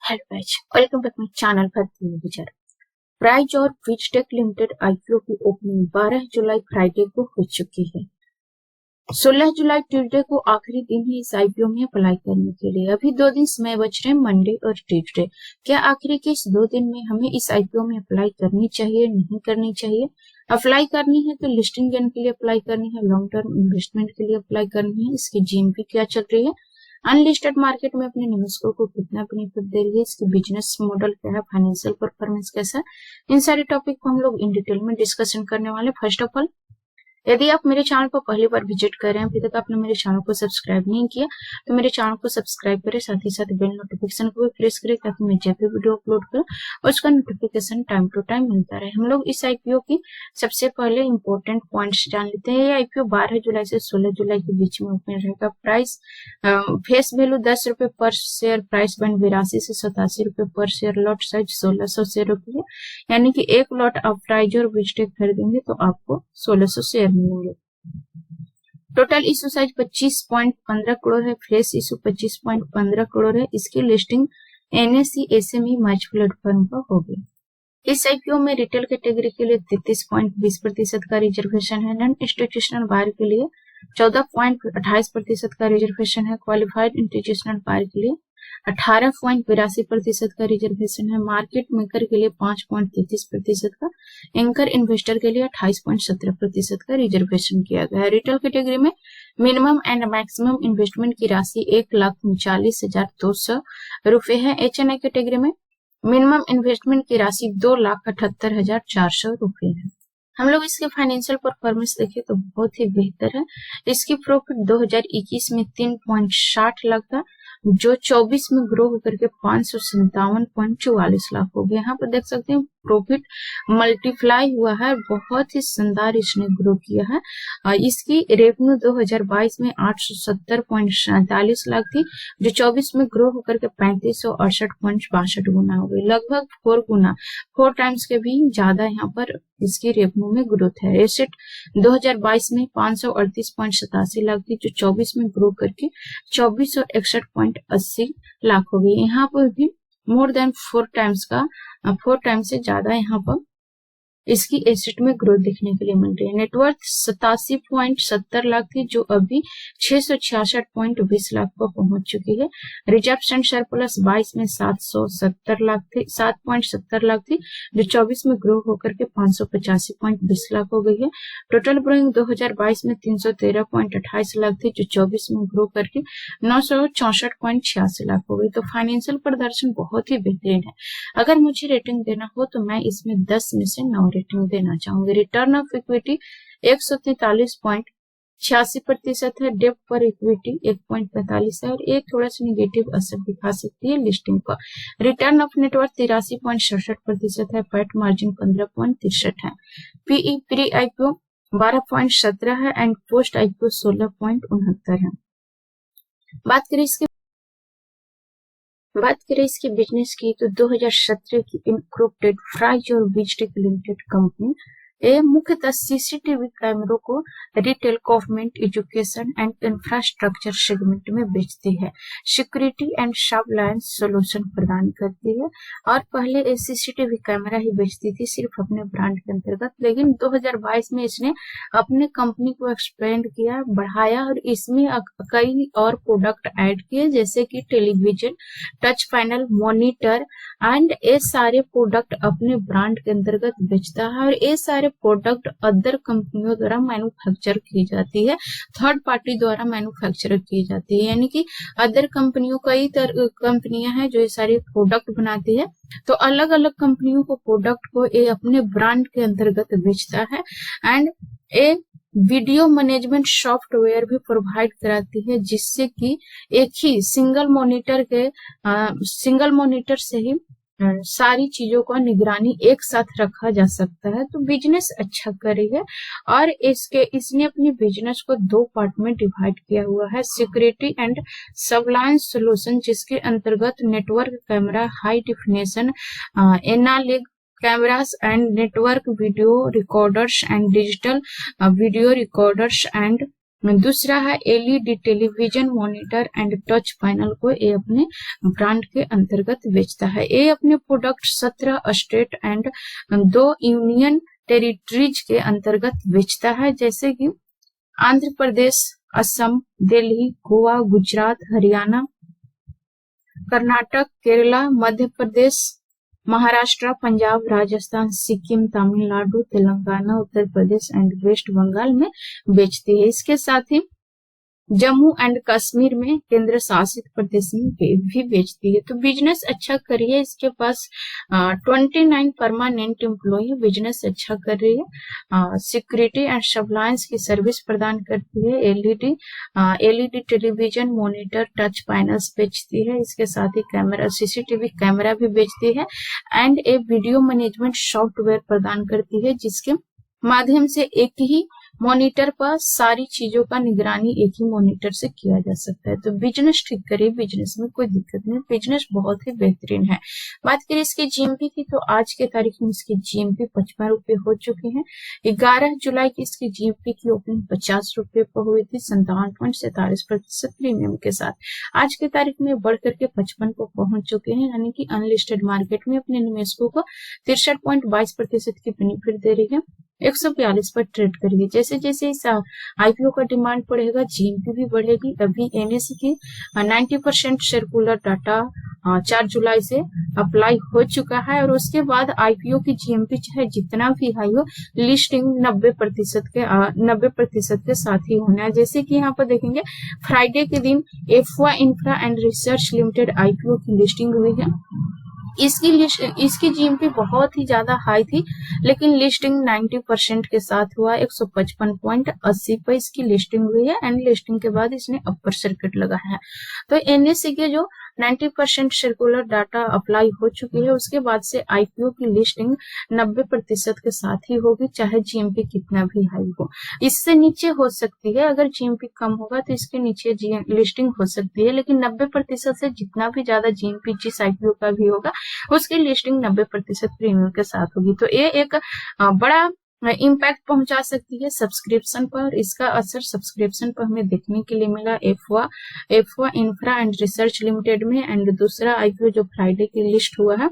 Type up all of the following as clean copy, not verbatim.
Hello guys, welcome back my channel भारतीय विचार। Prize और विजटेक लिमिटेड आईपीओ की ओपनिंग 12 जुलाई फ्राइडे को हो चुकी है। 16 जुलाई ट्यूसडे को आखिरी दिन है इस आईपीओ में अप्लाई करने के लिए। अभी 2 दिन समय बच रहे हैं, मंडे और ट्यूसडे। क्या आखिरी के इस 2 दिन में हमें इस आईपीओ में अप्लाई करनी चाहिए, नहीं करनी चाहिए? अप्लाई करनी है तो लिस्टिंग गेन के लिए अप्लाई करनी है, लॉन्ग टर्म इन्वेस्टमेंट के लिए अप्लाई करनी है, इसकी जीएमपी क्या चल रही है, अनलिस्टेड मार्केट में अपने निवेशकों को कितना बेनिफिट दे रही है, इसकी बिजनेस मॉडल क्या है, फाइनेंशियल परफॉर्मेंस कैसा है, इन सारे टॉपिक को हम लोग इन डिटेल में डिस्कशन करने वाले। फर्स्ट ऑफ ऑल, यदि आप मेरे चैनल को पहली बार विजिट कर रहे हैं, अभी तक आपने मेरे चैनल को सब्सक्राइब नहीं किया तो मेरे चैनल को सब्सक्राइब करें, साथ ही साथ बेल नोटिफिकेशन को भी प्रेस करें ताकि मैं जब भी वीडियो अपलोड करूं उसका नोटिफिकेशन टाइम टू टाइम मिलता रहे। हम लोग इस आईपीओ की सबसे पहले इंपॉर्टेंट पॉइंट्स जान लेते हैं। ये आईपीओ 12 जुलाई से 16 जुलाई के बीच में ओपन रहेगा। प्राइस फेस वैल्यू 10 रुपए पर शेयर, प्राइस बैंड 82 से 87 रुपए पर शेयर, लॉट साइज 1600 शेयरों की है, यानी कि एक लॉट आप प्राइज और विजटेक खरीदेंगे तो आपको 1600 शेयर मिलेंगे। टोटल इशू साइज 25.15 करोड़ है, फ्रेश इशू 25.15 करोड़ है। इसकी लिस्टिंग एनएसई एसएमई मर्ज प्लेटफॉर्म पर होगी। इस आईपीओ में रिटेल कैटेगरी के लिए 33.20% का रिजर्वेशन है, नॉन इंस्टीट्यूशनल बायर के लिए 14.28% का रिजर्वेशन है, क्वालिफाइड इंस्टीट्यूशनल बायर के लिए 18.82% का रिजर्वेशन है, मार्केट मेकर के लिए 5.33% का, एंकर इन्वेस्टर के लिए 28.17% का रिजर्वेशन किया गया है। रिटेल कैटेगरी में मिनिमम एंड मैक्सिमम इन्वेस्टमेंट की राशि 1,39,200 रुपए है। एचएनआई कैटेगरी में मिनिमम इन्वेस्टमेंट की राशि 2,78,400 रुपए है। हम लोग इसके फाइनेंशियल परफॉर्मेंस देखें तो बहुत ही बेहतर है। इसकी प्रॉफिट 2021 में 3.60 लाख था, जो 24 में ग्रो होकर के 557.44 लाख हो गया। यहाँ पर देख सकते हैं प्रॉफिट मल्टीप्लाई हुआ है, बहुत ही शानदार इसने ग्रो किया है। इसकी रेवेन्यू 2022 में 870.47 लाख थी, जो 24 में ग्रो होकर के 3568.62 गुना हो गई, लगभग 4 टाइम्स के भी ज्यादा यहाँ पर इसकी रेवेन्यू में ग्रोथ है। एसेट 2022 में 538.87 लाख थी, जो 24 में ग्रो करके 2461.80 लाख हो गई। यहाँ पर भी मोर देन 4 टाइम्स से ज्यादा यहाँ पर इसकी एसेट में ग्रोथ देखने के लिए मिल रही है। नेटवर्थ 87.70 लाख थी, जो अभी 666.20 लाख पर पहुंच चुकी है। रिजर्व एंड सरप्लस 22 में 770 लाख थी, 7.70 लाख थी, जो 24 में ग्रो होकर के 585.20 लाख हो गई है। टोटल बोरोइंग 2022 में 313.28 लाख थी, जो 24 में ग्रो करके 964.86 लाख हो गई। तो फाइनेंशियल प्रदर्शन बहुत ही बेहतरीन है। अगर मुझे रेटिंग देना हो तो मैं इसमें 10 में से 9 रेटिंग देना चाहूंगी। रिटर्न ऑफ इक्विटी 143.86% है, डेब्ट पर इक्विटी 1.45 है, और ये थोड़ा सा निगेटिव असर दिखा सकती है लिस्टिंग पर। रिटर्न ऑफ नेटवर्थ 83.67% है, पैट मार्जिन 15.63 है, पीई प्री आईपीओ 12.17 है एंड पोस्ट आईपीओ 16.69 है। बात करें इसकी बिजनेस की तो 2017 की इनकॉर्पोरेटेड प्राइज और विजटेक लिमिटेड कंपनी ये मुख्यतः सीसीटीवी कैमरों को retail, government, education and infrastructure segment में बेचती है, सिक्योरिटी एंड सर्विलांस सॉल्यूशन प्रदान करती है। और पहले ये सीसीटीवी कैमरा ही बेचती थी सिर्फ अपने ब्रांड के अंतर्गत, लेकिन 2022 में इसने अपने कंपनी को एक्सपेंड किया, बढ़ाया और इसमें कई और प्रोडक्ट ऐड किए, जैसे कि television, touch panel, monitor and ये सारे प्रोडक्ट अपने ब्रांड के अंतर्गत बेचता है। और ये सारे प्रोडक्ट अदर कंपनियों द्वारा मैन्युफैक्चर की जाती है, थर्ड पार्टी द्वारा मैन्युफैक्चर की जाती है, यानी कि अदर कंपनियों कई कंपनियां हैं जो ये सारे प्रोडक्ट बनाती है, तो अलग अलग कंपनियों को प्रोडक्ट को ये अपने ब्रांड के अंतर्गत बेचता है। एंड ये वीडियो मैनेजमेंट सॉफ्टवेयर भी प्रोवाइड कराती है, जिससे कि एक ही सिंगल मॉनिटर से ही सारी चीजों का निगरानी एक साथ रखा जा सकता है। तो बिजनेस अच्छा कर रही है। और इसने अपने बिजनेस को 2 पार्ट में डिवाइड किया हुआ है, सिक्योरिटी एंड सर्विलांस सॉल्यूशन, जिसके अंतर्गत network camera, high definition analog cameras and network video recorders and digital video recorders and दूसरा है LED television monitor and touch panel को ये अपने ब्रांड के अंतर्गत बेचता है। ये अपने product 17 state and 2 union territories के अंतर्गत बेचता है, जैसे कि आंध्र प्रदेश, असम, दिल्ली, गोवा, गुजरात, हरियाणा, कर्नाटक, केरला, मध्य प्रदेश, महाराष्ट्र, पंजाब, राजस्थान, सिक्किम, तमिलनाडु, तेलंगाना, उत्तर प्रदेश एंड वेस्ट बंगाल में बेचती है। इसके साथ ही जम्मू एंड कश्मीर में केंद्र शासित प्रदेश में भी बेचती है। तो बिजनेस अच्छा कर रही है। इसके पास 29 परमानेंट एम्प्लॉय है। बिजनेस अच्छा कर रही है। सिक्योरिटी एंड सर्विलांस की सर्विस प्रदान करती है। LED television monitor touch panels बेचती है। इसके साथ ही कैमरा, सीसीटीवी कैमरा भी बेचती है and A video management software प्रदान करती है, जिसके माध्यम से एक ही मॉनिटर पर सारी चीजों का निगरानी एक ही मॉनिटर से किया जा सकता है। तो बिजनेस ठीक करिए, बिजनेस में कोई दिक्कत नहीं, बिजनेस बहुत ही बेहतरीन है। बात करें इसकी जीएमपी की, तो आज के तारीख में इसकी जीएमपी 55 रुपए हो चुकी है। 11 जुलाई की इसकी जीएमपी की ओपनिंग 50 रुपए पर हुई थी 57.47% प्रीमियम के साथ। आज के तारीख में बढ़ करके 55 पर पहुंच चुके हैं, यानी कि अनलिस्टेड मार्केट में अपने निवेशकों को 63.22% की बेनिफिट दे रही है। 142 पर ट्रेड करेगी। जैसे जैसे इस आईपीओ का डिमांड बढ़ेगा, जीएमपी भी बढ़ेगी। अभी एनएसई की 90% सर्कुलर डाटा 4 जुलाई से अप्लाई हो चुका है और उसके बाद आईपीओ की जीएमपी चाहे जितना भी हाई हो, लिस्टिंग 90% के साथ ही होना है। जैसे कि यहाँ पर देखेंगे फ्राइडे के दिन एफवा Infra and Research Limited IPO की लिस्टिंग हुई है। इसकी जीएमपी बहुत ही ज्यादा हाई थी, लेकिन लिस्टिंग 90% के साथ हुआ। 155.80 पर इसकी लिस्टिंग हुई है एंड लिस्टिंग के बाद इसने अपर सर्किट लगाया है। तो एनएसई के जो 90% सर्कुलर डाटा अप्लाई हो चुकी है, उसके बाद से आईपीओ की लिस्टिंग 90% के साथ ही होगी, चाहे जीएमपी कितना भी हाई हो। इससे नीचे हो सकती है, अगर जीएमपी कम होगा तो इसके नीचे लिस्टिंग हो सकती है, लेकिन 90% से जितना भी ज्यादा जीएमपी जिस आईपीओ का भी होगा उसकी लिस्टिंग 90% प्रीमियम के साथ होगी। तो ये एक बड़ा इम्पैक्ट पहुंचा सकती है सब्सक्रिप्शन पर। इसका असर सब्सक्रिप्शन पर हमें देखने के लिए मिला एफवा इंफ्रा एंड रिसर्च लिमिटेड में। एंड दूसरा आईपीओ जो फ्राइडे की लिस्ट हुआ है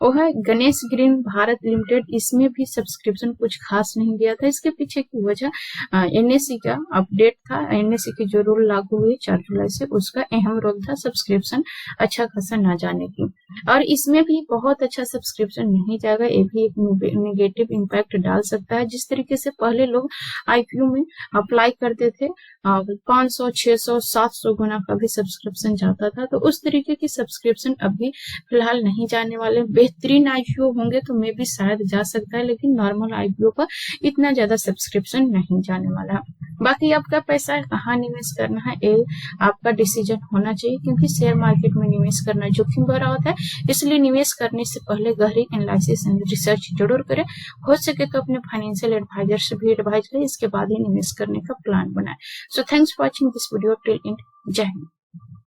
वो है गणेश ग्रीन भारत लिमिटेड। इसमें भी सब्सक्रिप्शन कुछ खास नहीं दिया था। इसके पीछे की वजह एनएसई का अपडेट था। एनएसई की जो रूल लागू हुई 4 जुलाई से, उसका अहम रोल था सब्सक्रिप्शन अच्छा खासा ना जाने की। और इसमें भी बहुत अच्छा सब्सक्रिप्शन नहीं जाएगा, ये भी एक नेगेटिव इम्पैक्ट डाल सकता है। जिस तरीके से पहले लोग आईपीओ में अप्लाई करते थे 500, 600, 700 गुना का भी सब्सक्रिप्शन जाता था, तो उस तरीके की सब्सक्रिप्शन अभी फिलहाल नहीं जाने वाले। बेहतरीन आईपीओ होंगे तो मे भी शायद जा सकता है, लेकिन नॉर्मल आईपीओ पर इतना ज्यादा सब्सक्रिप्शन नहीं जाने वाला है। बाकी आपका पैसा कहाँ निवेश करना है ये आपका डिसीजन होना चाहिए, क्योंकि शेयर मार्केट में निवेश करना जोखिम भरा होता है। इसलिए निवेश करने से पहले गहरी एनालिसिस एंड रिसर्च जरूर करें। हो सके तो अपने फाइनेंशियल एडवाइजर से भी एडवाइज करें, इसके बाद ही निवेश करने का प्लान बनाएं। So thanks for watching this video till and. जय हिंद।